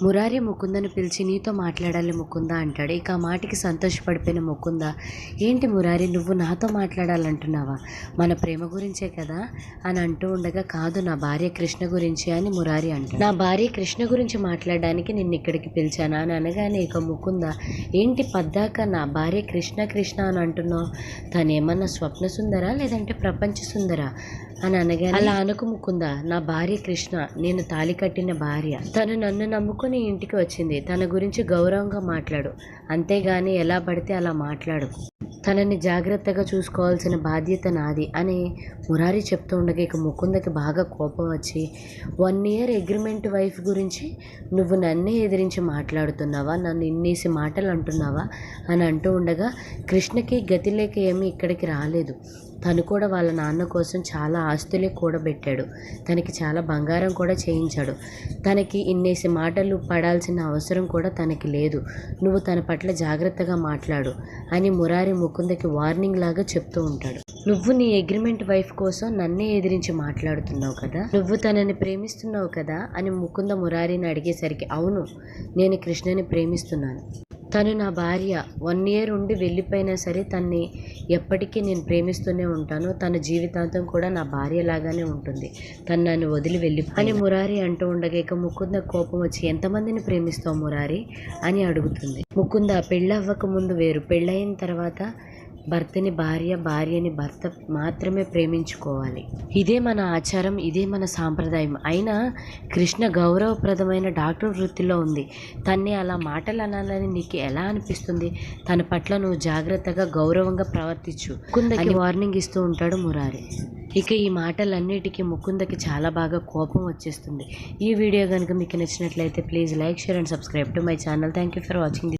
మురారి ముకుందను పిలిచి నీతో మాట్లాడాలి ముకుంద అంటాడు. ఇక ఆ మాటకి సంతోషపడిపోయిన ముకుంద, ఏంటి మురారి నువ్వు నాతో మాట్లాడాలంటున్నావా, మన ప్రేమ గురించే కదా అని అంటూ ఉండగా, కాదు నా భార్య కృష్ణ గురించి అని మురారి అంటాడు. నా భార్య కృష్ణ గురించి మాట్లాడడానికి నిన్ను ఇక్కడికి పిలిచానా అని అనగానే ఇక ముకుంద, ఏంటి పద్దాక నా భార్య కృష్ణ కృష్ణ అని అంటున్నావు, తనేమన్నా స్వప్న సుందరా లేదంటే ప్రపంచ సుందరా అని అనగానే, అలా అనుకు ముకుంద, నా భార్య కృష్ణ, నేను తాళి కట్టిన భార్య, తను నన్ను నమ్ముకుని ఇంటికి వచ్చింది, తన గురించి గౌరవంగా మాట్లాడు, అంతేగాని ఎలా పడితే అలా మాట్లాడు, తనని జాగ్రత్తగా చూసుకోవాల్సిన బాధ్యత నాది అని మురారి చెప్తూ ఉండగా ఇక ముకుందకి బాగా కోపం వచ్చి, 1 year అగ్రిమెంట్ వైఫ్ గురించి నువ్వు నన్నే ఎదిరించి మాట్లాడుతున్నావా, నన్ను ఇన్నేసి మాటలు అంటున్నావా అని అంటూ ఉండగా, కృష్ణకి గతి లేక ఏమీ ఇక్కడికి రాలేదు, తను కూడా వాళ్ళ నాన్న కోసం చాలా ఆస్తులే కూడబెట్టాడు, తనకి చాలా బంగారం కూడా చేయించాడు, తనకి ఇన్నేసి మాటలు పడాల్సిన అవసరం కూడా తనకి లేదు, నువ్వు తన పట్ల జాగ్రత్తగా మాట్లాడు అని మురారి ముకుందకి వార్నింగ్ లాగా చెప్తూ ఉంటాడు. నువ్వు నీ అగ్రిమెంట్ వైఫ్ కోసం నన్నే ఎదిరించి మాట్లాడుతున్నావు కదా, నువ్వు తనని ప్రేమిస్తున్నావు కదా అని ముకుంద మురారిని అడిగేసరికి, అవును నేను కృష్ణని ప్రేమిస్తున్నాను, తను నా భార్య, 1 year ఉండి వెళ్ళిపోయినా సరే తన్ని ఎప్పటికీ నేను ప్రేమిస్తూనే ఉంటాను, తన జీవితాంతం కూడా నా భార్య లాగానే ఉంటుంది, తను నన్ను వదిలి వెళ్ళి అని మురారి అంటూ ఉండగా ఇక ముకుంద కోపం వచ్చి, ఎంతమందిని ప్రేమిస్తావు మురారి అని అడుగుతుంది. ముకుంద, పెళ్ళవ్వక ముందు వేరు, పెళ్ళయిన తర్వాత భర్తని భార్య, భార్యని భర్త మాత్రమే ప్రేమించుకోవాలి, ఇదే మన ఆచారం, ఇదే మన సాంప్రదాయం, అయినా కృష్ణ గౌరవప్రదమైన డాక్టర్ వృత్తిలో ఉంది, తన్ని అలా మాటలు అనాలని నీకు ఎలా అనిపిస్తుంది, తన పట్ల నువ్వు జాగ్రత్తగా గౌరవంగా ప్రవర్తించు ముకుందకి వార్నింగ్ ఇస్తూ ఉంటాడు మురారి. ఇక ఈ మాటలన్నిటికీ ముకుందకి చాలా బాగా కోపం వచ్చేస్తుంది. ఈ వీడియో కనుక మీకు నచ్చినట్లయితే please like, share and subscribe to my channel. Thank you for watching.